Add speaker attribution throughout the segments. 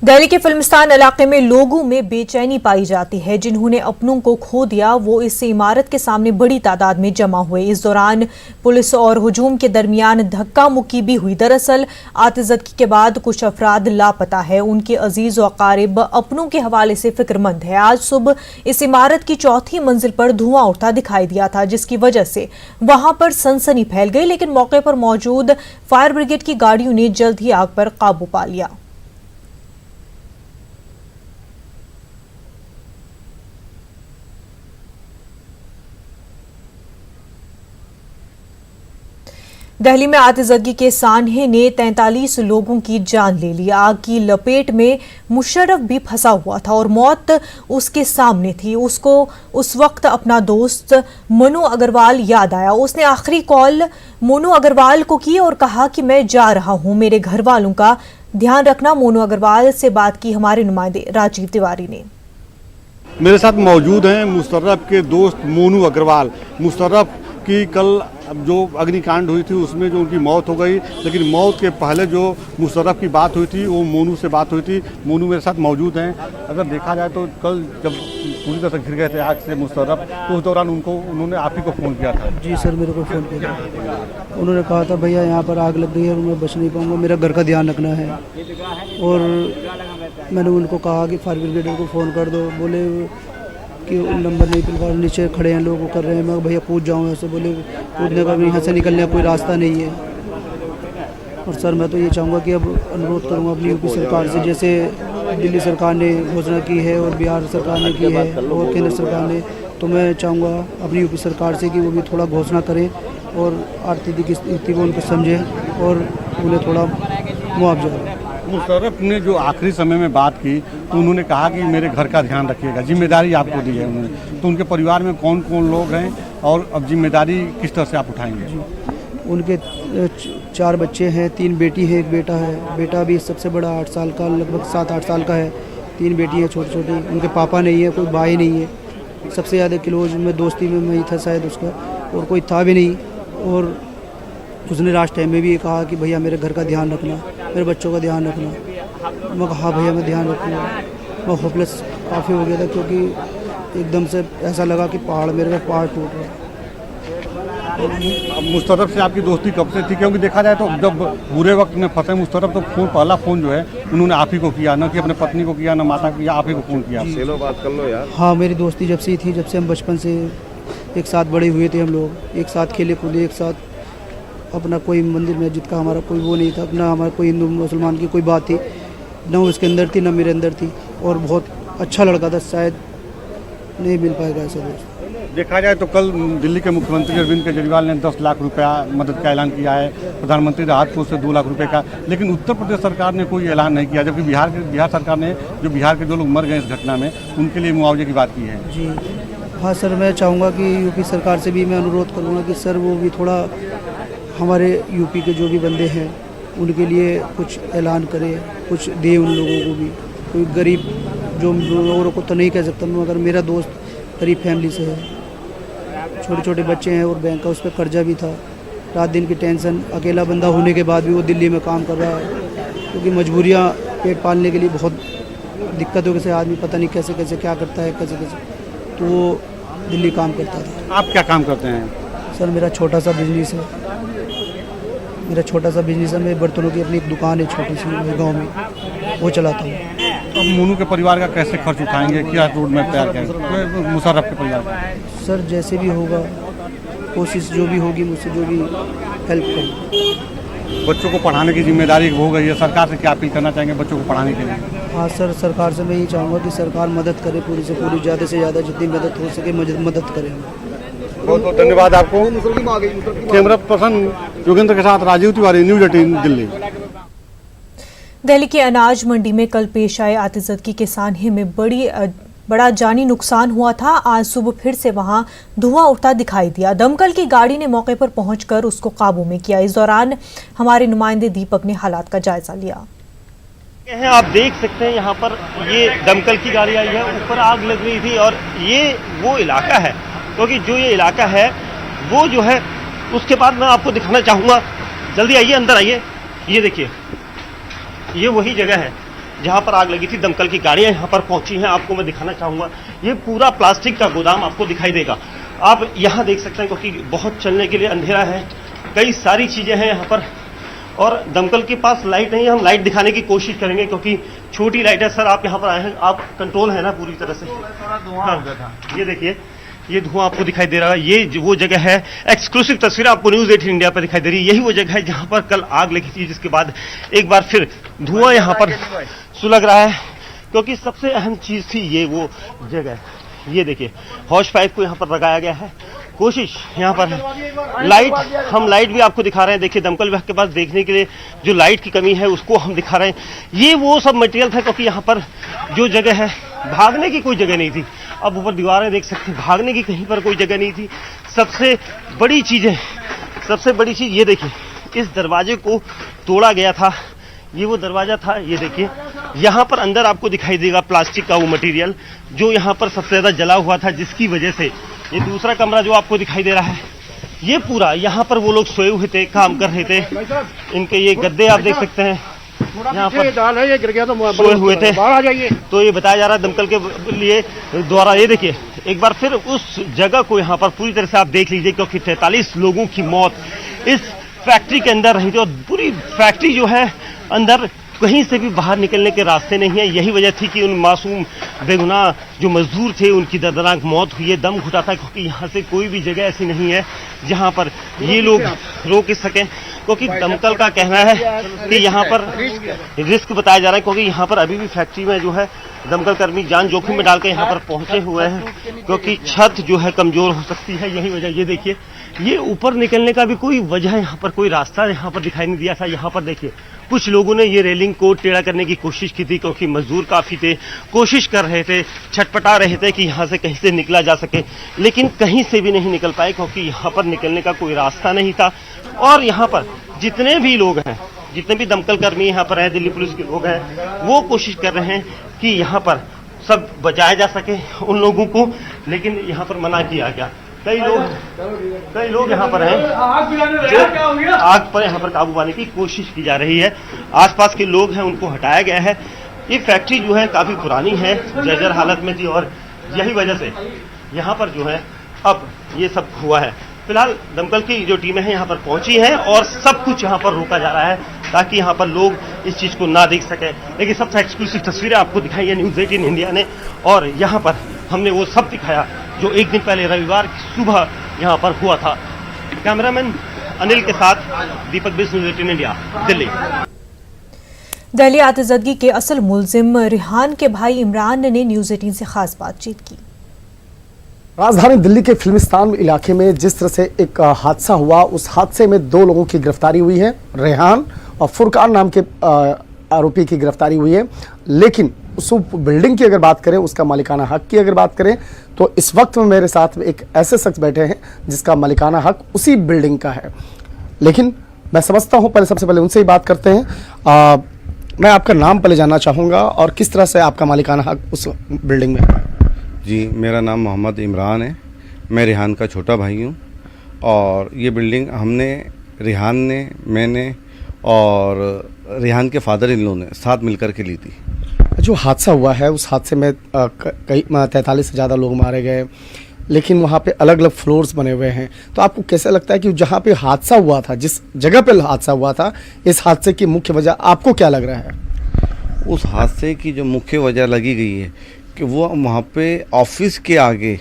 Speaker 1: दिल्ली के फिल्मिस्तान इलाके में लोगों में बेचैनी पाई जाती है। जिन्होंने अपनों को खो दिया वो इस इमारत के सामने बड़ी तादाद में जमा हुए। इस दौरान पुलिस और हुजूम के दरमियान धक्का मुक्की भी हुई। दरअसल आतिज़दगी के बाद कुछ अफराद लापता है। उनके अजीज व अकारिब अपनों के हवाले से फिक्रमंद है। आज सुबह इस इमारत की चौथी मंजिल पर धुआं उठता दिखाई दिया था, जिसकी वजह से वहां पर सनसनी फैल गई, लेकिन मौके पर मौजूद फायर ब्रिगेड की गाड़ियों ने जल्द ही आग पर काबू पा लिया। दिल्ली में आतिज़दगी के सान्हे ने 43 लोगों की जान ले ली। आग की लपेट में मुशर्रफ भी फंसा हुआ था और मौत उसके सामने थी। उसको उस वक्त अपना दोस्त मनु अग्रवाल याद आया। उसने आखिरी कॉल मोनू अग्रवाल को की और कहा कि मैं जा रहा हूं, मेरे घर वालों का ध्यान रखना। मोनू अग्रवाल से बात की हमारे नुमाइंदे राजीव तिवारी ने।
Speaker 2: मेरे साथ मौजूद हैं मुशर्रफ के दोस्त मोनू अग्रवाल। मुशर्रफ की कल जो अग्निकांड हुई थी उसमें जो उनकी मौत हो गई, लेकिन मौत के पहले जो मुशर्रफ की बात हुई थी वो मोनू से बात हुई थी। मोनू मेरे साथ मौजूद हैं। अगर देखा जाए तो कल जब पूरी तरह से घिर गए थे आग से मुशर्रफ, तो उस दौरान उन्होंने आप ही को फ़ोन किया था।
Speaker 3: जी सर, मेरे को फ़ोन किया था। उन्होंने कहा था भैया यहाँ पर आग लग गई है और मैं बच नहीं पाऊँगा, मेरा घर का ध्यान रखना है। और मैंने उनको कहा कि फायर ब्रिगेड को फ़ोन कर दो। बोले कि नंबर नहीं मिल, नीचे खड़े हैं लोग, वो कर रहे हैं। मैं भैया कूद जाऊँ ऐसे, बोले कूदने का भी यहाँ से निकलने का कोई रास्ता नहीं है। और सर मैं तो ये चाहूँगा कि अब अनुरोध करूँगा अपनी यूपी सरकार से, जैसे दिल्ली सरकार ने घोषणा की है और बिहार सरकार ने की है और केंद्र सरकार ने, तो मैं चाहूँगा अपनी यूपी सरकार से कि वो भी थोड़ा घोषणा करें और आर्थिक स्थिति को उनको समझें और उन्हें थोड़ा मुआवजा दें।
Speaker 2: मुशर्रफ ने जो आखिरी समय में बात की तो उन्होंने कहा कि मेरे घर का ध्यान रखिएगा, जिम्मेदारी आपको दी है उन्होंने। तो उनके परिवार में कौन कौन लोग हैं और अब जिम्मेदारी किस तरह से आप उठाएंगे?
Speaker 3: उनके 4 बच्चे हैं, 3 बेटी है, 1 बेटा है। बेटा भी सबसे बड़ा 8 साल का, लगभग 7-8 साल का है। 3 बेटी है छोटी छोटी। उनके पापा नहीं है, कोई भाई नहीं है। सबसे ज़्यादा क्लोज में दोस्ती में मैं ही था शायद उसका, और कोई था भी नहीं। और उसने लास्ट टाइम में भी ये कहा कि भैया मेरे घर का ध्यान रखना, मेरे बच्चों का ध्यान रखना। मैं कहा भैया मैं ध्यान रखूँगा। मैं होपलेस काफ़ी हो गया था, क्योंकि एकदम से ऐसा लगा कि मेरे पहाड़ टूट रहा है।
Speaker 2: मुशर्रफ से आपकी दोस्ती कब से थी? क्योंकि देखा जाए तो जब बुरे वक्त में फंसे मुशर्रफ तो पहला फ़ोन जो है उन्होंने आप ही को किया, न कि अपने पत्नी को किया, न माता को किया, आप ही को फ़ोन किया।
Speaker 4: चलो बात कर लो यार।
Speaker 3: हाँ, मेरी दोस्ती जब से ही थी, जब से हम बचपन से एक साथ बड़े हुए थे। हम लोग एक साथ खेले कूदे, एक साथ। अपना कोई मंदिर मस्जिद का हमारा कोई वो नहीं था, ना हमारा कोई हिंदू मुसलमान की कोई बात थी, ना उसके अंदर थी ना मेरे अंदर थी। और बहुत अच्छा लड़का था, शायद नहीं मिल पाएगा ऐसा दोस्त।
Speaker 2: देखा जाए तो कल दिल्ली के मुख्यमंत्री अरविंद केजरीवाल ने 10 लाख रुपया मदद का ऐलान किया है, प्रधानमंत्री राहत कोष से 2 लाख रुपए का, लेकिन उत्तर प्रदेश सरकार ने कोई ऐलान नहीं किया। जबकि बिहार सरकार ने जो बिहार के जो लोग मर गए इस घटना में उनके लिए मुआवजे की बात की है।
Speaker 3: जी हाँ सर, मैं चाहूँगा कि यूपी सरकार से भी मैं अनुरोध करूँगा कि सर वो भी थोड़ा हमारे यूपी के जो भी बंदे हैं उनके लिए कुछ ऐलान करें, कुछ दे उन लोगों को भी। कोई गरीब जो लोगों को तो नहीं कह सकता, मगर मेरा दोस्त गरीब फैमिली से है, छोटे छोटे बच्चे हैं और बैंक का उस पर कर्जा भी था। रात दिन की टेंशन, अकेला बंदा होने के बाद भी वो दिल्ली में काम कर रहा है, क्योंकि मजबूरियाँ पेट पालने के लिए बहुत दिक्कतों से आदमी पता नहीं कैसे कैसे क्या करता है, कैसे कैसे, तो वो दिल्ली काम करता था।
Speaker 2: आप क्या काम करते हैं?
Speaker 3: सर मेरा छोटा सा बिजनेस है। मैं बर्तनों की अपनी एक दुकान है छोटी सी मेरे गाँव में, वो चलाता हूँ।
Speaker 2: तो मोनू के परिवार का कैसे खर्च उठाएंगे? क्या रोड मैप तैयार करेंगे मुशर्रफ के परिवार का?
Speaker 3: सर जैसे भी होगा, कोशिश जो भी होगी मुझसे जो भी हेल्प करूँ।
Speaker 2: बच्चों को पढ़ाने की जिम्मेदारी हो गई है, सरकार से क्या अपील करना चाहेंगे बच्चों को पढ़ाने के लिए?
Speaker 3: हाँ सर, सरकार से मैं ये चाहूँगा कि सरकार मदद करे, पूरी से पूरी, ज़्यादा से ज़्यादा जितनी मदद हो सके मदद करें।
Speaker 2: बहुत बहुत धन्यवाद आपको। कैमरा पर्सन योगेंद्र के साथ राजीव तिवारी, न्यूज़ 18 दिल्ली।
Speaker 1: दिल्ली की अनाज मंडी में कल पेश आए आतिज़दगी के सान्हे में बड़ा जानी नुकसान हुआ था। आज सुबह फिर से वहां धुआं उठता दिखाई दिया। दमकल की गाड़ी ने मौके पर पहुंचकर उसको काबू में किया। इस दौरान हमारे नुमाइंदे दीपक ने हालात का जायजा लिया।
Speaker 5: आप देख सकते हैं यहाँ पर ये दमकल की गाड़ी आई है, ऊपर आग लग रही थी और ये वो इलाका है, क्योंकि जो ये इलाका है वो जो है, उसके बाद मैं आपको दिखाना चाहूँगा। जल्दी आइए, अंदर आइए। ये देखिए, ये वही जगह है जहां पर आग लगी थी। दमकल की गाड़ियां यहां पर पहुंची हैं, आपको मैं दिखाना चाहूंगा। ये पूरा प्लास्टिक का गोदाम आपको दिखाई देगा। आप यहां देख सकते हैं, क्योंकि बहुत चलने के लिए अंधेरा है, कई सारी चीजें हैं यहां पर, और दमकल के पास लाइट नहीं है। हम लाइट दिखाने की कोशिश करेंगे, क्योंकि छोटी लाइट है। सर, आप यहाँ पर आए हैं, आप कंट्रोल है ना पूरी तरह से? हाँ, ये देखिए, ये धुआं आपको दिखाई दे रहा है। ये वो जगह है, एक्सक्लूसिव तस्वीर आपको न्यूज़ 18 इंडिया पर दिखाई दे रही है। यही वो जगह है जहां पर कल आग लगी थी, जिसके बाद एक बार फिर धुआं यहाँ पर सुलग रहा है, क्योंकि सबसे अहम चीज थी ये वो जगह। ये देखिए, हौश पाइप को यहाँ पर लगाया गया है। कोशिश यहाँ पर है। लाइट, हम लाइट भी आपको दिखा रहे हैं। देखिए, दमकल विभाग के पास देखने के लिए जो लाइट की कमी है उसको हम दिखा रहे हैं। ये वो सब मटेरियल था, क्योंकि यहाँ पर जो जगह है, भागने की कोई जगह नहीं थी। अब ऊपर दीवारें देख सकते हैं, भागने की कहीं पर कोई जगह नहीं थी। सबसे बड़ी चीज ये देखिए, इस दरवाजे को तोड़ा गया था। ये वो दरवाजा था, ये देखिए, यहाँ पर अंदर आपको दिखाई देगा प्लास्टिक का वो मटेरियल जो यहाँ पर सबसे ज्यादा जला हुआ था, जिसकी वजह से ये दूसरा कमरा जो आपको दिखाई दे रहा है, ये पूरा यहाँ पर वो लोग सोए हुए थे, काम कर रहे थे। इनके ये गद्दे आप देख सकते हैं, यहाँ पर सोए हुए थे। तो ये बताया जा रहा है दमकल के लिए द्वारा। ये देखिए, एक बार फिर उस जगह को यहाँ पर पूरी तरह से आप देख लीजिए, क्योंकि 43 लोगों की मौत इस फैक्ट्री के अंदर रही थी, और पूरी फैक्ट्री जो है अंदर कहीं से भी बाहर निकलने के रास्ते नहीं है। यही वजह थी कि उन मासूम बेगुनाह जो मजदूर थे उनकी दर्दनाक मौत हुई है। दम घुटा था, क्योंकि यहाँ से कोई भी जगह ऐसी नहीं है जहाँ पर ये लोग रोक सकें, क्योंकि दमकल का कहना है कि यहाँ पर रिस्क बताया जा रहा है, क्योंकि यहाँ पर अभी भी फैक्ट्री में जो है दमकल कर्मी जान जोखिम में डालकर यहाँ पर पहुंचे हुए हैं, क्योंकि छत जो है कमजोर हो सकती है। यही वजह, ये देखिए, ये ऊपर निकलने का भी कोई वजह यहाँ पर, कोई रास्ता यहाँ पर दिखाई नहीं दिया था। यहाँ पर देखिए, कुछ लोगों ने ये रेलिंग को टेढ़ा करने की कोशिश की थी, क्योंकि मजदूर काफी थे, कोशिश कर रहे थे, छटपटा रहे थे कि यहाँ से कहीं से निकला जा सके, लेकिन कहीं से भी नहीं निकल पाए, क्योंकि यहाँ पर निकलने का कोई रास्ता नहीं था। और यहाँ पर जितने भी लोग हैं, जितने भी दमकल कर्मी यहाँ पर हैं, दिल्ली पुलिस के लोग हैं, वो कोशिश कर रहे हैं कि यहाँ पर सब बचाया जा सके उन लोगों को, लेकिन यहाँ पर मना किया गया। कई लोग यहाँ पर हैं जो आग पर यहाँ पर काबू पाने की कोशिश की जा रही है। आसपास के लोग हैं, उनको हटाया गया है। ये फैक्ट्री जो है काफी पुरानी है, जर्जर हालत में थी, और यही वजह से यहाँ पर जो है अब ये सब हुआ है। फिलहाल दमकल की जो टीमें हैं यहाँ पर पहुंची हैं, और सब कुछ यहाँ पर रोका जा रहा है ताकि यहाँ पर लोग इस चीज को ना देख सके। लेकिन सबसे एक्सक्लूसिव तस्वीरें आपको दिखाई है न्यूज़ 18 इंडिया ने, और यहाँ पर हमने वो सब दिखाया जो एक दिन पहले रविवार की सुबह यहाँ पर हुआ था। कैमरामैन अनिल के साथ दीपक बिस, न्यूज़ 18 इंडिया, दिल्ली।
Speaker 1: दहली आतिज़दगी के असल मुल्जिम रिहान के भाई इमरान ने न्यूज़ 18 से खास बातचीत की।
Speaker 4: राजधानी दिल्ली के फिल्मिस्तान इलाके में जिस तरह से एक हादसा हुआ, उस हादसे में 2 लोगों की गिरफ्तारी हुई है। रेहान और फुरकान नाम के आरोपी की गिरफ्तारी हुई है। लेकिन उस बिल्डिंग की अगर बात करें, उसका मालिकाना हक की अगर बात करें, तो इस वक्त में मेरे साथ एक ऐसे शख्स बैठे हैं जिसका मालिकाना हक उसी बिल्डिंग का है। लेकिन मैं समझता हूं, पहले सबसे पहले उनसे ही बात करते हैं। मैं आपका नाम पहले जानना चाहूँगा, और किस तरह से आपका मालिकाना हक उस बिल्डिंग में है।
Speaker 6: जी, मेरा नाम मोहम्मद इमरान है। मैं रिहान का छोटा भाई हूँ, और ये बिल्डिंग हमने, रिहान ने, मैंने और रिहान के फादर इन लॉ ने साथ मिलकर के ली थी।
Speaker 4: जो हादसा हुआ है, उस हादसे में कई 43 से ज़्यादा लोग मारे गए, लेकिन वहाँ पे अलग अलग फ्लोर्स बने हुए हैं। तो आपको कैसा लगता है कि जहाँ पे हादसा हुआ था, जिस जगह पे हादसा हुआ था, इस हादसे की मुख्य वजह आपको क्या लग रहा है?
Speaker 6: उस हादसे की जो मुख्य वजह लगी गई है कि वो वहाँ पे ऑफिस के आगे,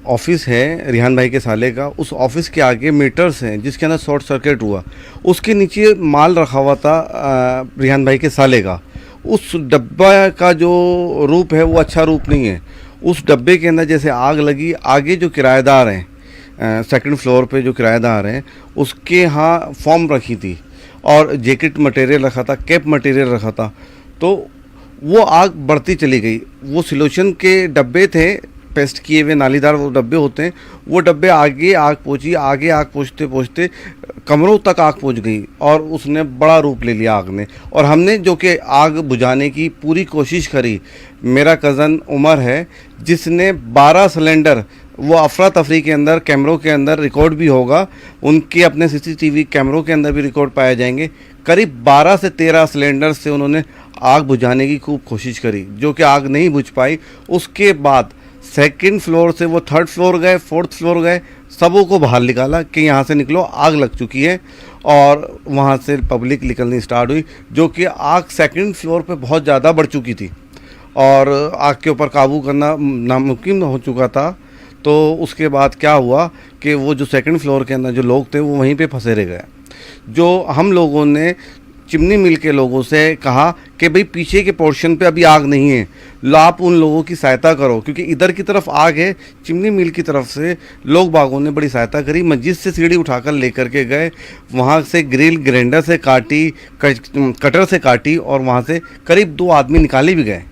Speaker 6: ऑफिस है रिहान भाई के साले का, उस ऑफिस के आगे मीटर्स हैं जिसके अंदर शॉर्ट सर्किट हुआ। उसके नीचे माल रखा हुआ था रिहान भाई के साले का। उस डब्बा का जो रूप है वो अच्छा रूप नहीं है। उस डब्बे के अंदर जैसे आग लगी, आगे जो किराएदार हैं, सेकंड फ्लोर पे जो किराएदार हैं, उसके यहाँ फॉर्म रखी थी और जैकेट मटेरियल रखा था, कैप मटेरियल रखा था। तो वो आग बढ़ती चली गई। वो सिलोशन के डब्बे थे, पेस्ट किए हुए नालीदार वो डब्बे होते हैं, वो डब्बे आगे आग पहुंची, आगे आग पहुंचते पहुंचते कमरों तक आग पहुंच गई, और उसने बड़ा रूप ले लिया आग ने। और हमने जो कि आग बुझाने की पूरी कोशिश करी। मेरा कज़न उमर है जिसने 12 सिलेंडर, वो अफरा तफरी के अंदर, कैमरों के अंदर रिकॉर्ड भी होगा, उनके अपने CCTV कैमरों के अंदर भी रिकॉर्ड पाए जाएंगे। करीब 12 से 13 सिलेंडर से उन्होंने आग बुझाने की खूब कोशिश करी, जो कि आग नहीं बुझ पाई। उसके बाद सेकंड फ्लोर से वो थर्ड फ्लोर गए, फोर्थ फ्लोर गए, सबों को बाहर निकाला कि यहाँ से निकलो, आग लग चुकी है। और वहाँ से पब्लिक निकलनी स्टार्ट हुई, जो कि आग सेकंड फ्लोर पे बहुत ज़्यादा बढ़ चुकी थी और आग के ऊपर काबू करना नामुमकिन हो चुका था। तो उसके बाद क्या हुआ कि वो जो सेकंड फ्लोर के अंदर जो लोग थे वो वहीं पे फंसे रह गए। जो हम लोगों ने चिमनी मिल के लोगों से कहा कि भाई पीछे के पोर्शन पे अभी आग नहीं है, लो आप उन लोगों की सहायता करो, क्योंकि इधर की तरफ आग है। चिमनी मिल की तरफ से लोग बागों ने बड़ी सहायता करी, मस्जिद से सीढ़ी उठाकर लेकर के गए, वहाँ से ग्रिल ग्राइंडर से काटी, कटर से काटी और वहाँ से करीब 2 आदमी निकाले भी गए।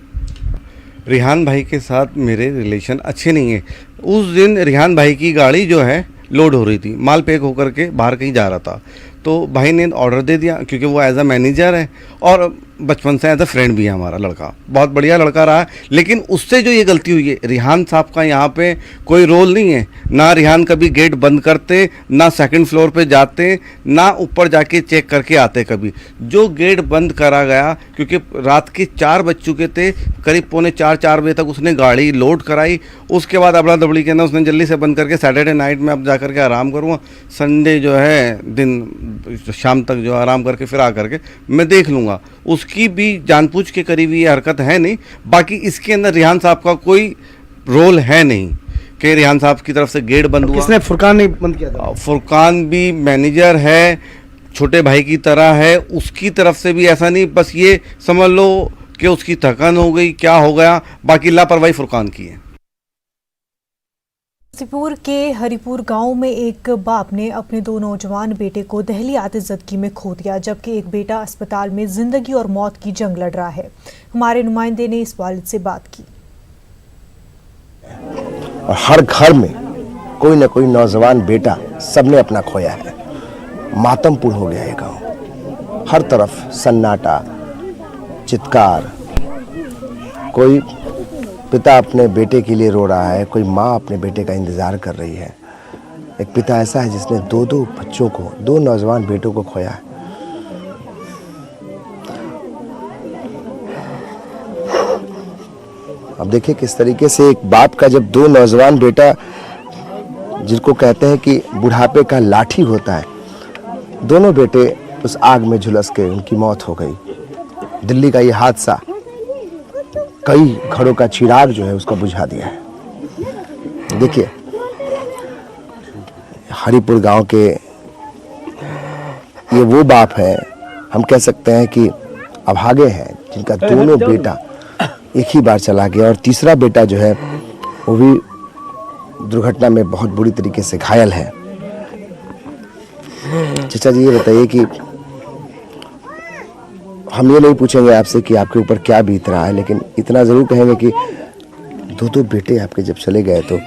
Speaker 6: रिहान भाई के साथ मेरे रिलेशन अच्छे नहीं है। उस दिन रिहान भाई की गाड़ी जो है लोड हो रही थी, माल पैक होकर के बाहर कहीं जा रहा था, तो भाई ने ऑर्डर दे दिया, क्योंकि वो एज अ मैनेजर है और बचपन से एज अ फ्रेंड भी है हमारा लड़का, बहुत बढ़िया लड़का रहा है। लेकिन उससे जो ये गलती हुई है, रिहान साहब का यहाँ पे कोई रोल नहीं है। ना रिहान कभी गेट बंद करते, ना सेकंड फ्लोर पे जाते, ना ऊपर जाके चेक करके आते कभी। जो गेट बंद करा गया, क्योंकि रात के 4 बज चुके थे, करीब 3:45-4 बजे तक उसने गाड़ी लोड कराई। उसके बाद अबड़ा दबड़ी के अंदर उसने जल्दी से बंद करके सैटरडे नाइट में अब जा करके आराम करूँगा, संडे जो है दिन शाम तक जो आराम करके फिर आ करके मैं देख लूँगा। उसकी भी जानबूझ के करीब ये हरकत है नहीं। बाकी इसके अंदर रिहान साहब का कोई रोल है नहीं कि रिहान साहब की तरफ से गेट बंद हुआ।
Speaker 4: किसने? फुरकान ने बंद किया था।
Speaker 6: फुरकान भी मैनेजर है, छोटे भाई की तरह है, उसकी तरफ से भी ऐसा नहीं, बस ये समझ लो कि उसकी थकान हो गई, क्या हो गया, बाकी लापरवाही फुरकान की है।
Speaker 1: गाजीपुर के हरिपुर गांव में एक बाप ने अपने 2 नौजवान बेटे को दहली आतिशज़दगी में खो दिया, जबकि एक बेटा अस्पताल में जिंदगी और मौत की जंग लड़ रहा है। हमारे नुमाइंदे ने इस वालिद से बात की।
Speaker 7: और हर घर में कोई न कोई नौजवान बेटा सबने अपना खोया है। मातमपुर हो गया है गांव, हर तरफ सन्नाटा, चित्कार। कोई पिता अपने बेटे के लिए रो रहा है, कोई माँ अपने बेटे का इंतज़ार कर रही है। एक पिता ऐसा है जिसने 2 बच्चों को, 2 नौजवान बेटों को खोया है। अब देखिए किस तरीके से एक बाप का जब 2 नौजवान बेटा, जिनको कहते हैं कि बुढ़ापे का लाठी होता है, दोनों बेटे उस आग में झुलस के उनकी मौत हो गई। दिल्ली का ये हादसा कई घरों का चिराग जो है उसको बुझा दिया है। देखिए हरिपुर गांव के ये वो बाप हैं, हम कह सकते हैं कि अभागे हैं, जिनका दोनों बेटा एक ही बार चला गया और तीसरा बेटा जो है वो भी दुर्घटना में बहुत बुरी तरीके से घायल है। चाचा जी ये बताइए कि हम ये नहीं पूछेंगे आपसे कि आपके ऊपर क्या बीत रहा है, लेकिन इतना जरूर कहेंगे कि 2 बेटे आपके जब चले गए तो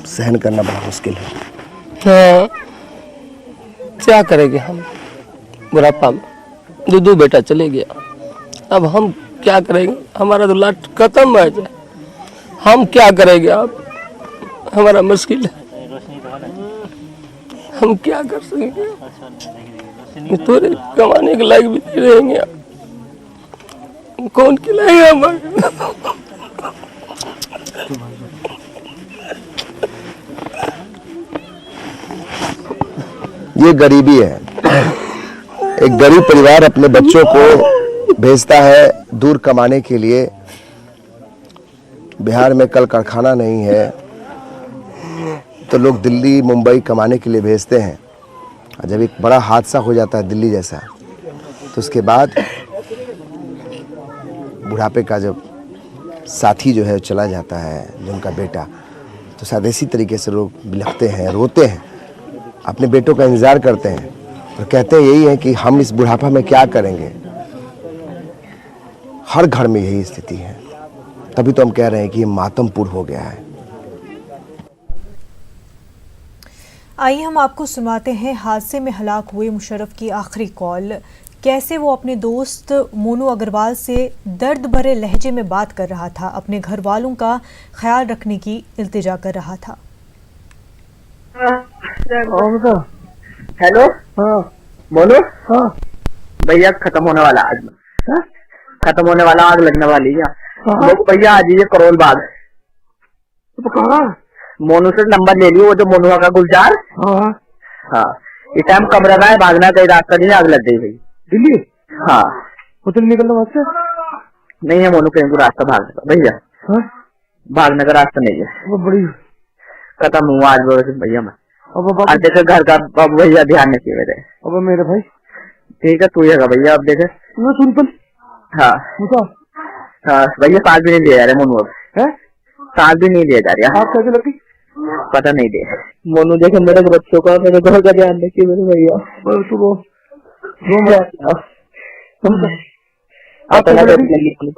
Speaker 7: सहन करना बड़ा मुश्किल है।
Speaker 8: हाँ, क्या करेंगे हम, बुढ़ापा में 2 बेटा चले गया, अब हम क्या करेंगे? हमारा तो लाट खत्म है, हम क्या करेंगे? अब हमारा मुश्किल है, हम क्या कर सकेंगे? थोड़े कमाने के लायक भी नहीं रहेंगे, कौन खिलाएगा हमारे?
Speaker 7: ये गरीबी है। एक गरीब परिवार अपने बच्चों को भेजता है दूर कमाने के लिए। बिहार में कल कारखाना नहीं है तो लोग दिल्ली मुंबई कमाने के लिए भेजते हैं। और जब एक बड़ा हादसा हो जाता है दिल्ली जैसा, तो उसके बाद बुढ़ापे का जब साथी जो है चला जाता है, जो उनका बेटा, तो शायद इसी तरीके से लोग बिलखते हैं, रोते हैं, अपने बेटों का इंतज़ार करते हैं और कहते हैं यही है कि हम इस बुढ़ापा में क्या करेंगे। हर घर में यही स्थिति है, तभी तो हम कह रहे हैं कि ये मातमपुर हो गया है।
Speaker 1: आइए हम आपको सुनाते हैं हादसे में हलाक हुए मुशर्रफ की आखिरी कॉल। कैसे वो अपने दोस्त मोनू अग्रवाल से दर्द भरे लहजे में बात कर रहा था, अपने घर वालों का ख्याल रखने की इल्तिजा कर रहा था।
Speaker 9: हेलो, हाँ मोनू, हाँ भैया खत्म होने वाला आज में, खत्म होने वाला, आग लगने वाली है लोग। भैया आ जाइए करोल बाग। मोनू से नंबर ले लियो, वो जो मोनुआ का गुलजार। हाँ इस टाइम कमरा में है, भागना कहीं रास्ता नहीं, आग लग गई भाई
Speaker 3: दिल्ली।
Speaker 9: हाँ
Speaker 3: होटल निकलना वहां से
Speaker 9: नहीं है मोनू कहीं को रास्ता भागने का भैया, भागने का रास्ता नहीं है,
Speaker 3: वो बड़ी
Speaker 9: खत्म हुआ आज भैया मैं।
Speaker 3: अब
Speaker 9: आज देखे घर का अब भैया ध्यान नहीं किए मेरे।
Speaker 3: अब मेरे भाई
Speaker 9: ठीक है तू ही है भैया, अब देखे।
Speaker 3: सिंपल।
Speaker 9: हाँ हाँ भैया सांस भी नहीं लिया जा रहा मोनू, अब सांस भी नहीं लिया जा रहा।
Speaker 3: आप कैसे लगी
Speaker 9: पता नहीं दे मोनू, देखे मेरे बच्चों का, मेरे घर का ध्यान रखिए मेरे भैया।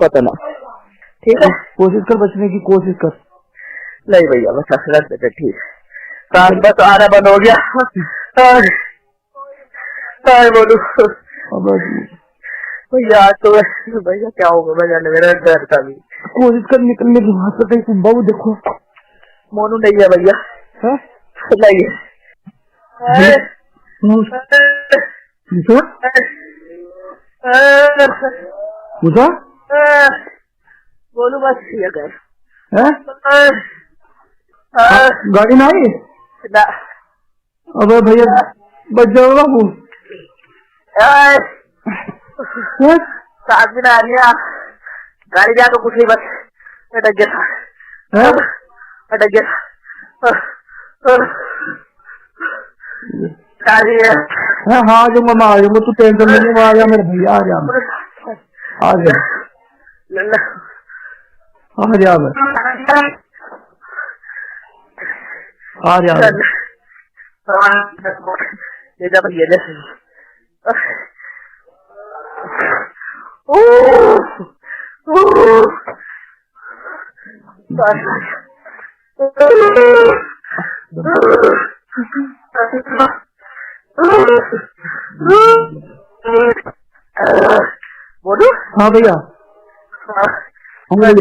Speaker 9: पता ना ठीक है,
Speaker 3: कोशिश कर बचने की, कोशिश कर।
Speaker 9: नहीं भैया बस रख देते ठीक, सांस बस आ रहा बंद हो गया। बोलू भैया तो भैया क्या होगा भैया, मेरा डर था भी।
Speaker 3: कोशिश कर निकलने की, वहां से कहीं बाबू देखो
Speaker 9: मोनू नहीं है भैया, नहीं
Speaker 3: मुझा
Speaker 9: बोलू बस ये गए
Speaker 3: गाड़ी ना आई। अबे भैया बच जाओ बाबू।
Speaker 9: साथ भी ना आ गया, गाड़ी जा तो कुछ नहीं, बस अटक गया था, अटक गया
Speaker 3: हाँ हाँ जो मैं आ जाऊंगा, तू टेंशन नहीं ले, आ जा मेरे भैया, आ जा आ जा आ जा आ जा
Speaker 9: ले जा भैया ले। बोलो।
Speaker 3: हाँ भैया हम है